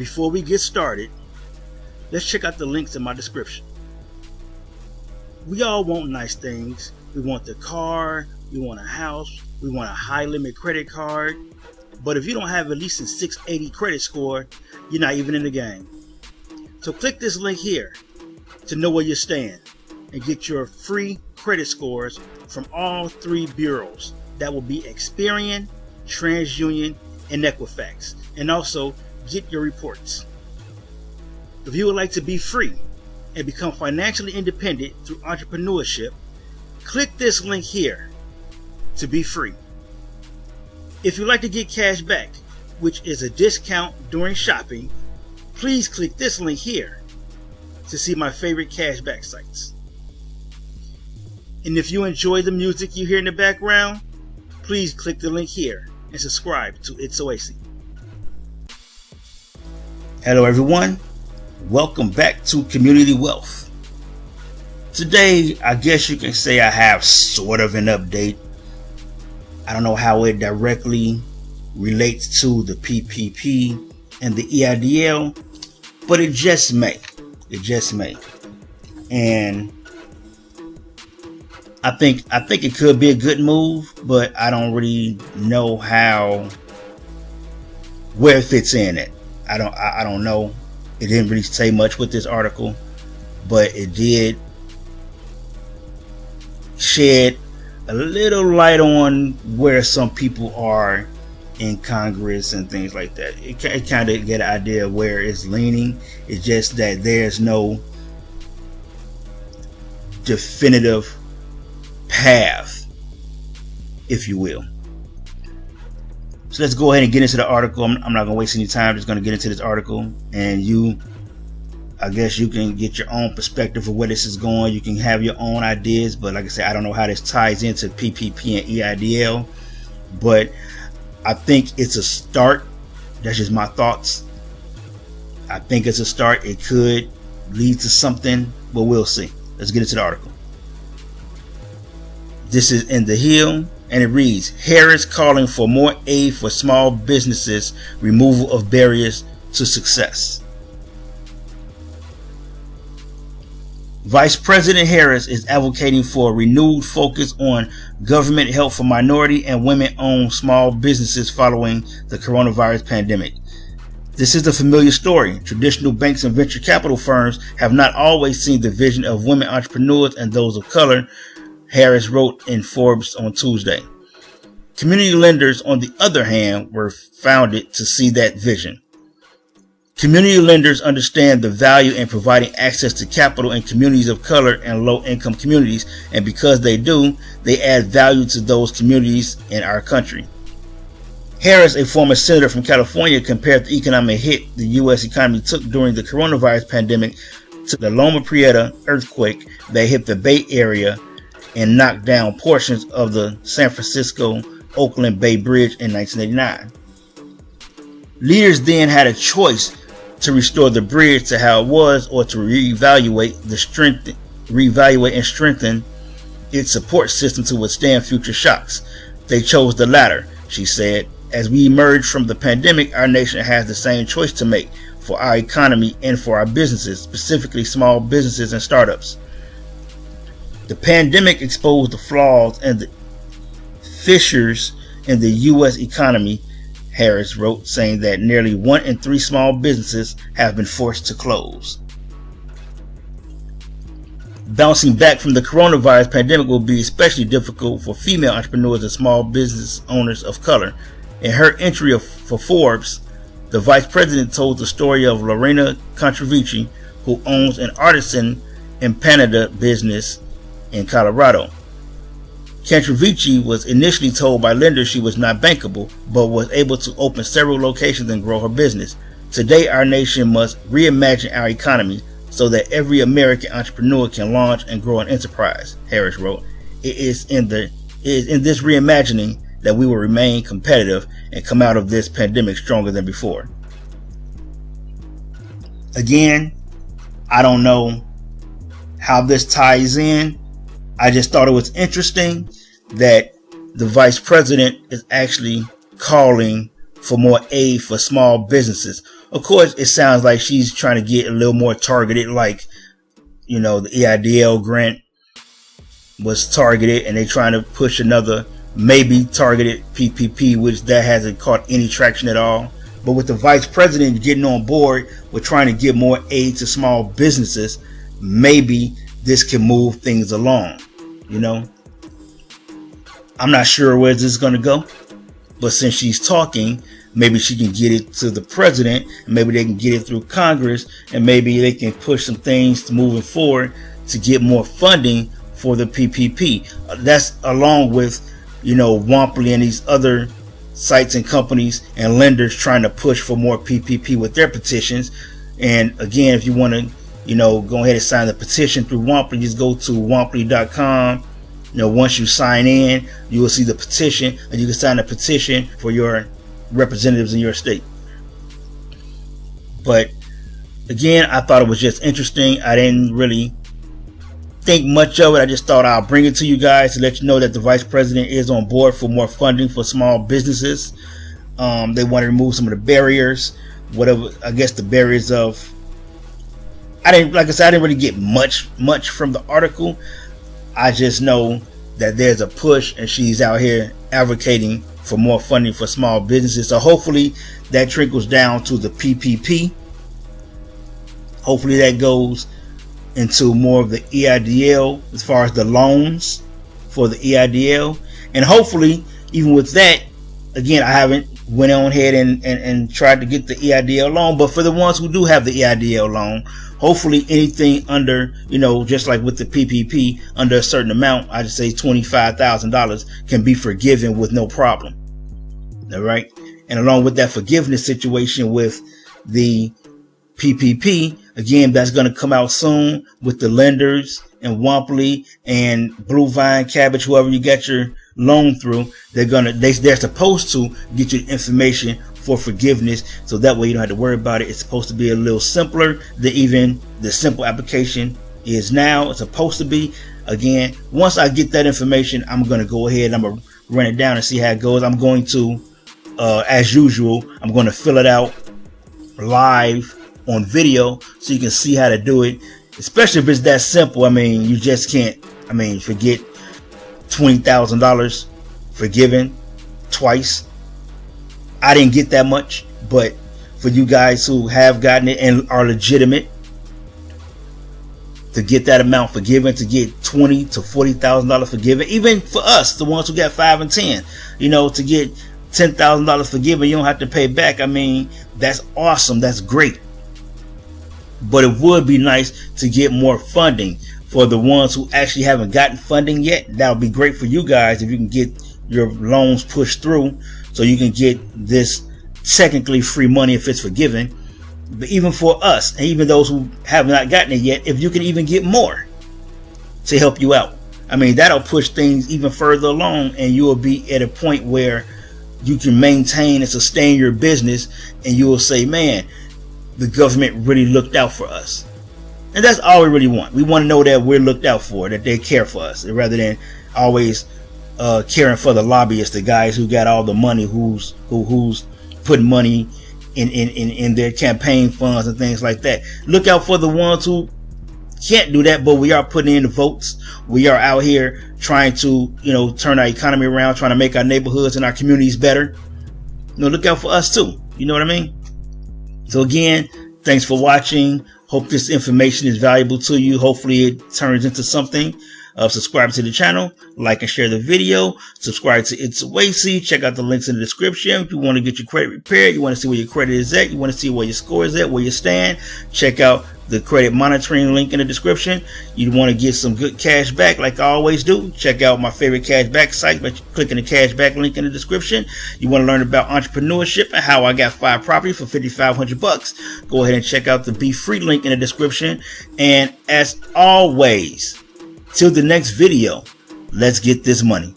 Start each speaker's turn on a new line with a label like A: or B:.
A: Before we get started, let's check out the links in my description. We all want nice things. We want the car, we want a house, we want a high limit credit card. But if you don't have at least a 680 credit score, you're not even in the game. So click this link here to know where you stand and get your free credit scores from all three bureaus. That will be Experian, TransUnion, and Equifax. And also get your reports. If you would like to be free and become financially independent through entrepreneurship, click this link here to be free. If you'd like to get cash back, which is a discount during shopping, please click this link here to see my favorite cashback sites. And if you enjoy the music you hear in the background, please click the link here and subscribe to It's Oasis. Hello everyone, welcome back to Community Wealth. Today, I guess you can say I have sort of an update. I don't know how it directly relates to the PPP and the EIDL, but it just may. And I think it could be a good move, but I don't really know where it fits in it. I don't know. It didn't really say much with this article, but it did shed a little light on where some people are in Congress and things like that. It kind of get an idea of where it's leaning. It's just that there's no definitive path, if you will. So let's go ahead and get into the article. I'm not going to waste any time. I'm just going to get into this article, and I guess you can get your own perspective of where this is going. You can have your own ideas, but like I said, I don't know how this ties into PPP and EIDL, but I think it's a start. That's just my thoughts. I think it's a start. It could lead to something, but we'll see. Let's get into the article. This is in The Hill, and it reads, Harris calling for more aid for small businesses, removal of barriers to success. Vice President Harris is advocating for a renewed focus on government help for minority and women-owned small businesses following the coronavirus pandemic. This is a familiar story. Traditional banks and venture capital firms have not always seen the vision of women entrepreneurs and those of color, Harris wrote in Forbes on Tuesday. Community lenders, on the other hand, were founded to see that vision. Community lenders understand the value in providing access to capital in communities of color and low-income communities, and because they do, they add value to those communities in our country. Harris, a former senator from California, compared the economic hit the U.S. economy took during the coronavirus pandemic to the Loma Prieta earthquake that hit the Bay Area and knocked down portions of the San Francisco-Oakland Bay Bridge in 1989. Leaders then had a choice to restore the bridge to how it was or to reevaluate and strengthen its support system to withstand future shocks. They chose the latter, she said. As we emerge from the pandemic, our nation has the same choice to make for our economy and for our businesses, specifically small businesses and startups. The pandemic exposed the flaws and the fissures in the U.S. economy, Harris wrote, saying that nearly 1 in 3 small businesses have been forced to close. Bouncing back from the coronavirus pandemic will be especially difficult for female entrepreneurs and small business owners of color. In her entry for Forbes, the vice president told the story of Lorena Contravici, who owns an artisan empanada business in Colorado. Contravici was initially told by lenders she was not bankable, but was able to open several locations and grow her business. Today, our nation must reimagine our economy so that every American entrepreneur can launch and grow an enterprise, Harris wrote. It is in this reimagining that we will remain competitive and come out of this pandemic stronger than before. Again, I don't know how this ties in. I just thought it was interesting that the vice president is actually calling for more aid for small businesses. Of course, it sounds like she's trying to get a little more targeted, like, the EIDL grant was targeted, and they're trying to push another maybe targeted PPP, which that hasn't caught any traction at all. But with the vice president getting on board with trying to give more aid to small businesses, maybe this can move things along. I'm not sure where this is going to go, but since she's talking, maybe she can get it to the president, and maybe they can get it through Congress, and maybe they can push some things to moving forward to get more funding for the PPP. That's along with, Womply and these other sites and companies and lenders trying to push for more PPP with their petitions. And again, if you want to, go ahead and sign the petition through Womply, just go to womply.com. Once you sign in, you will see the petition, and you can sign a petition for your representatives in your state. But again, I thought it was just interesting. I didn't really think much of it. I just thought I'll bring it to you guys to let you know that the vice president is on board for more funding for small businesses. They want to remove some of the barriers, whatever, I guess the barriers of, I didn't really get much from the article. I just know that there's a push, and she's out here advocating for more funding for small businesses. So hopefully that trickles down to the PPP. Hopefully that goes into more of the EIDL as far as the loans for the EIDL. And hopefully, even with that, again, I haven't went on ahead and tried to get the EIDL loan, but for the ones who do have the EIDL loan, hopefully anything under, just like with the PPP, under a certain amount, I just say $25,000 can be forgiven with no problem. All right. And along with that forgiveness situation with the PPP, again, that's going to come out soon with the lenders and Womply and Blue Vine, Cabbage, whoever you got your loan through. They're supposed to get you information for forgiveness, so that way you don't have to worry about it. It's supposed to be a little simpler than even the simple application is now. It's supposed to be. Again, once I get that information, I'm going to go ahead and I'm going to run it down and see how it goes. I'm going to, as usual, I'm going to fill it out live on video so you can see how to do it, especially if it's that simple. You just can't, forget $20,000 forgiven twice. I didn't get that much, but for you guys who have gotten it and are legitimate, to get that amount forgiven, to get $20,000 to $40,000 forgiven, even for us, the ones who got 5 and 10, to get $10,000 forgiven, you don't have to pay back. That's awesome. That's great. But it would be nice to get more funding for the ones who actually haven't gotten funding yet. That would be great for you guys if you can get your loans pushed through so you can get this technically free money if it's forgiven. But even for us, and even those who have not gotten it yet, if you can even get more to help you out, that'll push things even further along, and you will be at a point where you can maintain and sustain your business, and you will say, man, the government really looked out for us. And that's all we really want. We want to know that we're looked out for, that they care for us, rather than always caring for the lobbyists, the guys who got all the money, who's putting money in their campaign funds and things like that. Look out for the ones who can't do that, but we are putting in the votes. We are out here trying to, turn our economy around, trying to make our neighborhoods and our communities better. Look out for us too. You know what I mean? So again, thanks for watching. Hope this information is valuable to you. Hopefully it turns into something. Subscribe to the channel, like and share the video, subscribe to It's a Wacy. Check out the links in the description. If you want to get your credit repaired, you want to see where your credit is at, you want to see where your score is at, where you stand, check out the credit monitoring link in the description. You want to get some good cash back like I always do, check out my favorite cash back site by clicking the cash back link in the description. You want to learn about entrepreneurship and how I got 5 properties for $5,500, go ahead and check out the Be Free link in the description. And as always, till the next video, let's get this money.